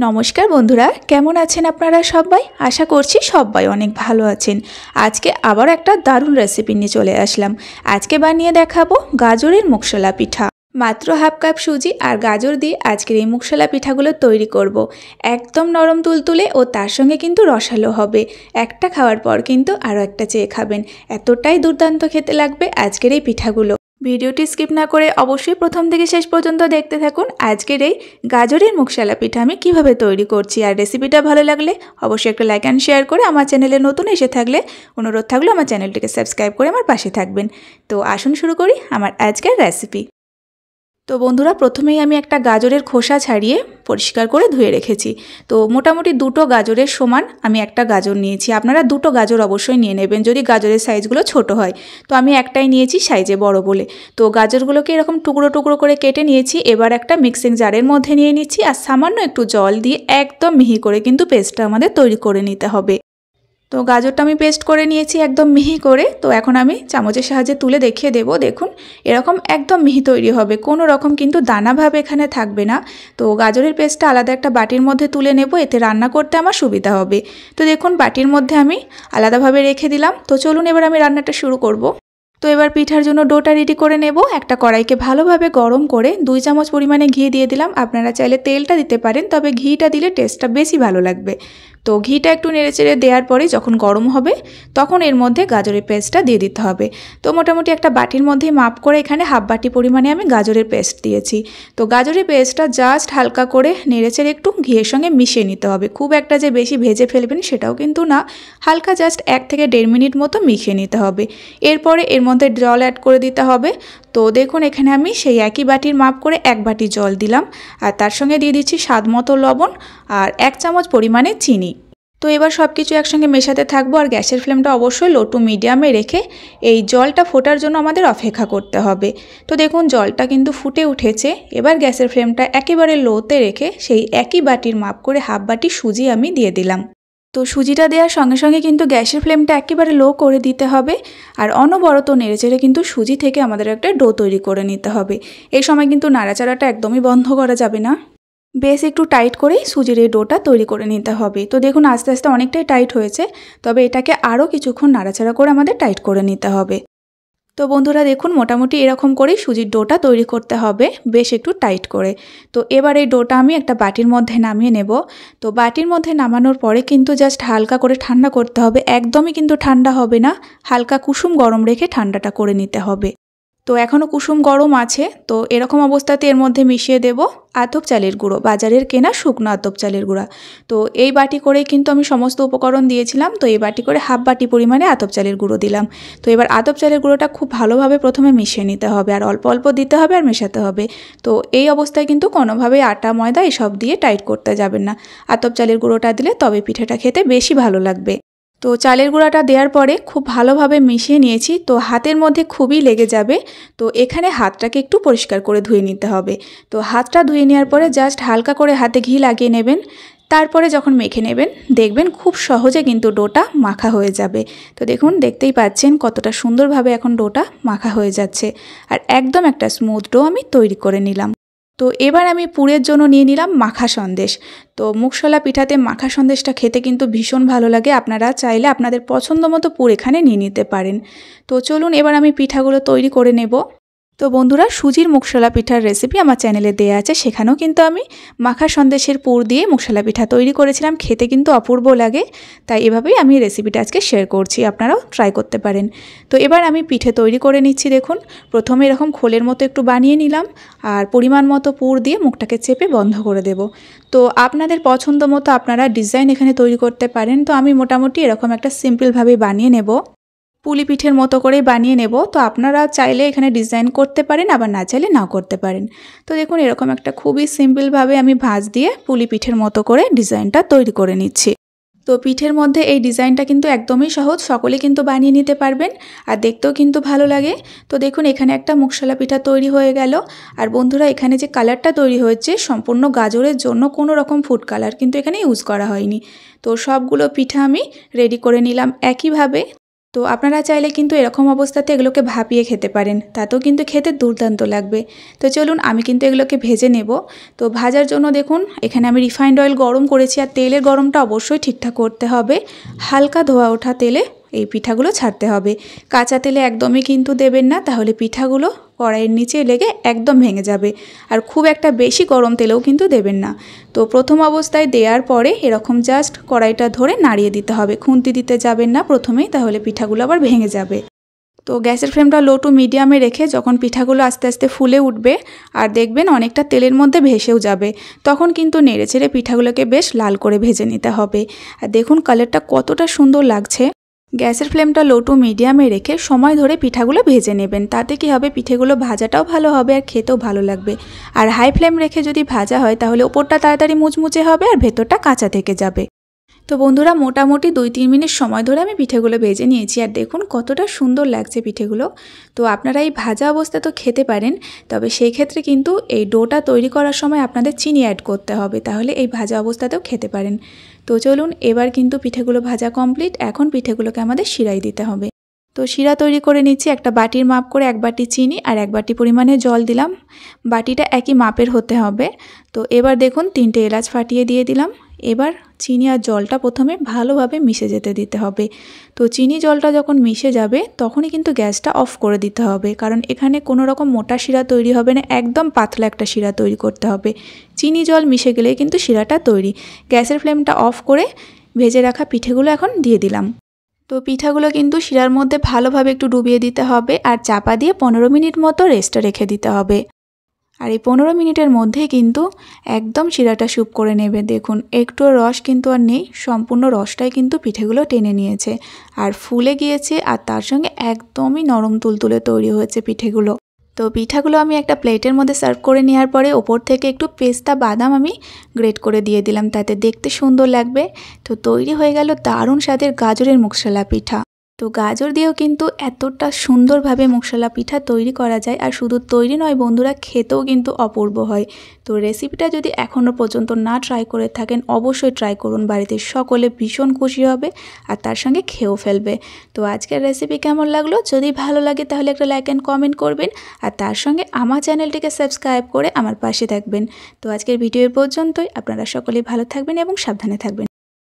নমস্কার বন্ধুরা, কেমন আছেন আপনারা সবাই? আশা করছি সবাই অনেক ভালো আছেন। আজকে আবার একটা দারুণ রেসিপি নিয়ে চলে আসলাম। আজকে বানিয়ে দেখাবো গাজরের মুগশলা পিঠা। মাত্র হাফ কাপ সুজি আর গাজর দিয়ে আজকের এই মুগশলা পিঠাগুলো তৈরি করব। একদম নরম তুলতুলে ও তার সঙ্গে কিন্তু রসালো হবে। একটা খাওয়ার পর কিন্তু আরও একটা চেয়ে খাবেন, এতটাই দুর্দান্ত খেতে লাগবে আজকের এই পিঠাগুলো। ভিডিওটি স্কিপ না করে অবশ্যই প্রথম থেকে শেষ পর্যন্ত দেখতে থাকুন। আজকের এই গাজরের মুগশলা পিঠা আমি কিভাবে তৈরি করছি, আর রেসিপিটা ভালো লাগলে অবশ্যই একটা লাইক অ্যান্ড শেয়ার করে, আমার চ্যানেলে নতুন এসে থাকলে অনুরোধ থাকলো আমার চ্যানেলটিকে সাবস্ক্রাইব করে আমার পাশে থাকবেন। তো আসুন শুরু করি আমার আজকের রেসিপি। তো বন্ধুরা, প্রথমেই আমি একটা গাজরের খোসা ছাড়িয়ে পরিষ্কার করে ধুয়ে রেখেছি। তো মোটামুটি দুটো গাজরের সমান আমি একটা গাজর নিয়েছি। আপনারা দুটো গাজর অবশ্যই নিয়ে নেবেন যদি গাজরের সাইজগুলো ছোট হয়। তো আমি একটাই নিয়েছি সাইজে বড় বলে। তো গাজরগুলোকে এরকম টুকরো টুকরো করে কেটে নিয়েছি। এবার একটা মিক্সিং জারের মধ্যে নিয়ে নিচ্ছি, আর সামান্য একটু জল দিয়ে একদম মিহি করে কিন্তু পেস্টটা আমাদের তৈরি করে নিতে হবে। তো গাজরটা আমি পেস্ট করে নিয়েছি একদম মিহি করে। তো এখন আমি চামচের সাহায্যে তুলে দেখিয়ে দেব। দেখুন, এরকম একদম মিহি তৈরি হবে, কোনো রকম কিন্তু দানাভাব এখানে থাকবে না। তো গাজরের পেস্টটা আলাদা একটা বাটির মধ্যে তুলে নেব, এতে রান্না করতে আমার সুবিধা হবে। তো দেখুন, বাটির মধ্যে আমি আলাদাভাবে রেখে দিলাম। তো চলুন এবার আমি রান্নাটা শুরু করব। তো এবার পিঠার জন্য ডোটা রেডি করে নেব। একটা কড়াইকে ভালোভাবে গরম করে 2 চামচ পরিমাণে ঘি দিয়ে দিলাম। আপনারা চাইলে তেলটা দিতে পারেন, তবে ঘিটা দিলে টেস্টটা বেশি ভালো লাগবে। তো ঘিটা একটু নেড়েচেড়ে দেওয়ার পরে যখন গরম হবে তখন এর মধ্যে গাজরের পেস্টটা দিয়ে দিতে হবে। তো মোটামুটি একটা বাটির মধ্যেই মাপ করে এখানে হাফ বাটি পরিমাণে আমি গাজরের পেস্ট দিয়েছি। তো গাজরের পেস্টটা জাস্ট হালকা করে নেড়েচেড়ে একটু ঘিয়ের সঙ্গে মিশিয়ে নিতে হবে। খুব একটা যে বেশি ভেজে ফেলবেন সেটাও কিন্তু না, হালকা জাস্ট 1 থেকে 1.5 মিনিট মতো মিশিয়ে নিতে হবে। এরপরে এর মধ্যে জল অ্যাড করে দিতে হবে। তো দেখুন, এখানে আমি সেই একই বাটির মাপ করে 1 বাটি জল দিলাম, আর তার সঙ্গে দিয়ে দিচ্ছি স্বাদ মতো লবণ আর 1 চামচ পরিমাণে চিনি। তো এবার সব কিছু একসঙ্গে মেশাতে থাকবো, আর গ্যাসের ফ্লেমটা অবশ্যই লো টু মিডিয়ামে রেখে এই জলটা ফোটার জন্য আমাদের অপেক্ষা করতে হবে। তো দেখুন, জলটা কিন্তু ফুটে উঠেছে। এবার গ্যাসের ফ্লেমটা একেবারে লোতে রেখে সেই একই বাটির মাপ করে হাফ বাটি সুজি আমি দিয়ে দিলাম। তো সুজিটা দেওয়ার সঙ্গে সঙ্গে কিন্তু গ্যাসের ফ্লেমটা একেবারে লো করে দিতে হবে, আর অনবরত নেড়েচেড়ে কিন্তু সুজি থেকে আমাদের একটা ডো তৈরি করে নিতে হবে। এই সময় কিন্তু নাড়াচাড়াটা একদমই বন্ধ করা যাবে না। বেশ একটু টাইট করেই সুজির এই ডোটা তৈরি করে নিতে হবে। তো দেখুন, আস্তে আস্তে অনেকটাই টাইট হয়েছে, তবে এটাকে আরও কিছুক্ষণ নাড়াচাড়া করে আমাদের টাইট করে নিতে হবে। তো বন্ধুরা দেখুন, মোটামুটি এরকম করেই সুজির ডোটা তৈরি করতে হবে, বেশ একটু টাইট করে। তো এবার এই ডোটা আমি একটা বাটির মধ্যে নামিয়ে নেব। তো বাটির মধ্যে নামানোর পরে কিন্তু জাস্ট হালকা করে ঠান্ডা করতে হবে, একদমই কিন্তু ঠান্ডা হবে না, হালকা কুসুম গরম রেখে ঠান্ডাটা করে নিতে হবে। তো এখনও কুসুম গরম আছে। তো এরকম অবস্থাতে এর মধ্যে মিশিয়ে দেব আতপ চালের গুঁড়ো, বাজারের কেনা শুকনো আতপ চালের গুঁড়া। তো এই বাটি করে কিন্তু আমি সমস্ত উপকরণ দিয়েছিলাম। তো এই বাটি করে হাফ বাটি পরিমাণে আতপ চালের গুঁড়ো দিলাম। তো এবার আতপ চালের গুঁড়োটা খুব ভালোভাবে প্রথমে মিশিয়ে নিতে হবে, আর অল্প অল্প দিতে হবে আর মেশাতে হবে। তো এই অবস্থায় কিন্তু কোনোভাবেই আটা ময়দা এসব দিয়ে টাইট করতে যাবেন না। আতপ চালের গুঁড়োটা দিলে তবে পিঠাটা খেতে বেশি ভালো লাগবে। তো চালের গুঁড়াটা দেওয়ার পরে খুব ভালোভাবে মিশিয়ে নিয়েছি। তো হাতের মধ্যে খুবই লেগে যাবে। তো এখানে হাতটাকে একটু পরিষ্কার করে ধুয়ে নিতে হবে। তো হাতটা ধুয়ে নেওয়ার পরে জাস্ট হালকা করে হাতে ঘি লাগিয়ে নেবেন। তারপরে যখন মেখে নেবেন দেখবেন খুব সহজে কিন্তু ডোটা মাখা হয়ে যাবে। তো দেখুন, দেখতেই পাচ্ছেন কতটা সুন্দরভাবে এখন ডোটা মাখা হয়ে যাচ্ছে, আর একদম একটা স্মুথ ডো আমি তৈরি করে নিলাম। তো এবার আমি পুরের জন্য নিয়ে নিলাম মাখা সন্দেশ। তো মুগশলা পিঠাতে মাখা সন্দেশটা খেতে কিন্তু ভীষণ ভালো লাগে। আপনারা চাইলে আপনাদের পছন্দ মতো পুর এখানে নিয়ে নিতে পারেন। তো চলুন এবার আমি পিঠাগুলো তৈরি করে নেব। তো বন্ধুরা, সুজির মুগশলা পিঠার রেসিপি আমার চ্যানেলে দেওয়া আছে, সেখানেও কিন্তু আমি মাখা সন্দেশের পুর দিয়ে মুগশলা পিঠা তৈরি করেছিলাম। খেতে কিন্তু অপূর্ব লাগে, তাই এভাবেই আমি রেসিপিটা আজকে শেয়ার করছি, আপনারাও ট্রাই করতে পারেন। তো এবার আমি পিঠে তৈরি করে নিচ্ছি। দেখুন, প্রথমে এরকম খোলের মতো একটু বানিয়ে নিলাম, আর পরিমাণ মতো পুর দিয়ে মুখটাকে চেপে বন্ধ করে দেব। তো আপনাদের পছন্দ মতো আপনারা ডিজাইন এখানে তৈরি করতে পারেন। তো আমি মোটামুটি এরকম একটা সিম্পলভাবে বানিয়ে নেব, পুলি পিঠের মতো করেই বানিয়ে নেব। তো আপনারা চাইলে এখানে ডিজাইন করতে পারেন, আবার না চাইলে নাও করতে পারেন। তো দেখুন, এরকম একটা খুবই সিম্পলভাবে আমি ভাঁজ দিয়ে পুলি পিঠের মতো করে ডিজাইনটা তৈরি করে নিচ্ছি। তো পিঠের মধ্যে এই ডিজাইনটা কিন্তু একদমই সহজ, সকলে কিন্তু বানিয়ে নিতে পারবেন, আর দেখতেও কিন্তু ভালো লাগে। তো দেখুন, এখানে একটা মুগশলা পিঠা তৈরি হয়ে গেল। আর বন্ধুরা, এখানে যে কালারটা তৈরি হয়েছে সম্পূর্ণ গাজরের জন্য, কোনো রকম ফুড কালার কিন্তু এখানে ইউজ করা হয়নি। তো সবগুলো পিঠা আমি রেডি করে নিলাম একইভাবে। তো আপনারা চাইলে কিন্তু এরকম অবস্থাতে এগুলোকে ভাপিয়ে খেতে পারেন, তাতেও কিন্তু খেতে দুর্দান্ত লাগবে। তো চলুন আমি কিন্তু এগুলোকে ভেজে নেব। তো ভাজার জন্য দেখুন এখানে আমি রিফাইন্ড অয়েল গরম করেছি, আর তেলের গরমটা অবশ্যই ঠিকঠাক করতে হবে। হালকা ধোয়া ওঠা তেলে এই পিঠাগুলো ছাড়তে হবে, কাঁচা তেলে একদমই কিন্তু দেবেন না, তাহলে পিঠাগুলো কড়াইয়ের নিচে লেগে একদম ভেঙে যাবে। আর খুব একটা বেশি গরম তেলেও কিন্তু দেবেন না। তো প্রথম অবস্থায় দেওয়ার পরে এরকম জাস্ট কড়াইটা ধরে নাড়িয়ে দিতে হবে, খুন্তি দিতে যাবেন না প্রথমেই, তাহলে পিঠাগুলো আবার ভেঙে যাবে। তো গ্যাসের ফ্লেমটা লো টু মিডিয়ামে রেখে যখন পিঠাগুলো আস্তে আস্তে ফুলে উঠবে আর দেখবেন অনেকটা তেলের মধ্যে ভেসেও যাবে, তখন কিন্তু নেড়ে চেড়ে পিঠাগুলোকে বেশ লাল করে ভেজে নিতে হবে। আর দেখুন কালারটা কতটা সুন্দর লাগছে। গ্যাসের ফ্লেমটা লো টু মিডিয়ামে রেখে সময় ধরে পিঠাগুলো ভেজে নেবেন, তাতে কি হবে পিঠেগুলো ভাজাটাও ভালো হবে আর খেতেও ভালো লাগবে। আর হাই ফ্লেম রেখে যদি ভাজা হয় তাহলে ওপরটা তাড়াতাড়ি মুচমুচে হবে আর ভেতরটা কাঁচা থেকে যাবে। তো বন্ধুরা মোটামুটি 2-3 মিনিট সময় ধরে আমি পিঠেগুলো ভেজে নিয়েছি, আর দেখুন কতটা সুন্দর লাগছে পিঠেগুলো। তো আপনারা এই ভাজা অবস্থা তো খেতে পারেন, তবে সেই ক্ষেত্রে কিন্তু এই ডোটা তৈরি করার সময় আপনাদের চিনি অ্যাড করতে হবে, তাহলে এই ভাজা অবস্থাতেও খেতে পারেন। তো চলুন এবার কিন্তু পিঠেগুলো ভাজা কমপ্লিট, এখন পিঠেগুলোকে আমাদের শিরায় দিতে হবে। তো শিরা তৈরি করে নিচ্ছি। একটা বাটির মাপ করে 1 বাটি চিনি আর 1 বাটি পরিমাণে জল দিলাম, বাটিটা একই মাপের হতে হবে। তো এবার দেখুন 3টে এলাচ ফাটিয়ে দিয়ে দিলাম। এবার চিনি আর জলটা প্রথমে ভালোভাবে মিশে যেতে দিতে হবে। তো চিনি জলটা যখন মিশে যাবে তখনই কিন্তু গ্যাসটা অফ করে দিতে হবে, কারণ এখানে কোনো রকম মোটা শিরা তৈরি হবে না, একদম পাতলা একটা শিরা তৈরি করতে হবে। চিনি জল মিশে গেলেই কিন্তু শিরাটা তৈরি। গ্যাসের ফ্লেমটা অফ করে ভেজে রাখা পিঠেগুলো এখন দিয়ে দিলাম। তো পিঠাগুলো কিন্তু শিরার মধ্যে ভালোভাবে একটু ডুবিয়ে দিতে হবে আর চাপা দিয়ে 15 মিনিট মতো রেস্টে রেখে দিতে হবে। আর এই 15 মিনিটের মধ্যেই কিন্তু একদম শিরাটা স্যুপ করে নেবে। দেখুন একটুও রস কিন্তু আর নেই, সম্পূর্ণ রসটাই কিন্তু পিঠেগুলো টেনে নিয়েছে আর ফুলে গিয়েছে, আর তার সঙ্গে একদমই নরম তুলতুলে তৈরি হয়েছে পিঠেগুলো। তো পিঠাগুলো আমি একটা প্লেটের মধ্যে সার্ভ করে নেওয়ার পরে ওপর থেকে একটু পেস্তা বাদাম আমি গ্রেট করে দিয়ে দিলাম, তাতে দেখতে সুন্দর লাগবে। তো তৈরি হয়ে গেল দারুণ স্বাদের গাজরের মুগশালা পিঠা। তো গাজর দিয়েও কিন্তু এতটা সুন্দরভাবে মুগশালা পিঠা তৈরি করা যায়, আর শুধু তৈরি নয় বন্ধুরা, খেতেও কিন্তু অপূর্ব হয়। তো রেসিপিটা যদি এখনও পর্যন্ত না ট্রাই করে থাকেন অবশ্যই ট্রাই করুন, বাড়িতে সকলে ভীষণ খুশি হবে আর তার সঙ্গে খেয়েও ফেলবে। তো আজকের রেসিপি কেমন লাগলো, যদি ভালো লাগে তাহলে একটা লাইক অ্যান্ড কমেন্ট করবেন, আর তার সঙ্গে আমার চ্যানেলটিকে সাবস্ক্রাইব করে আমার পাশে থাকবেন। তো আজকের ভিডিও পর্যন্তই, আপনারা সকলেই ভালো থাকবেন এবং সাবধানে থাকবেন।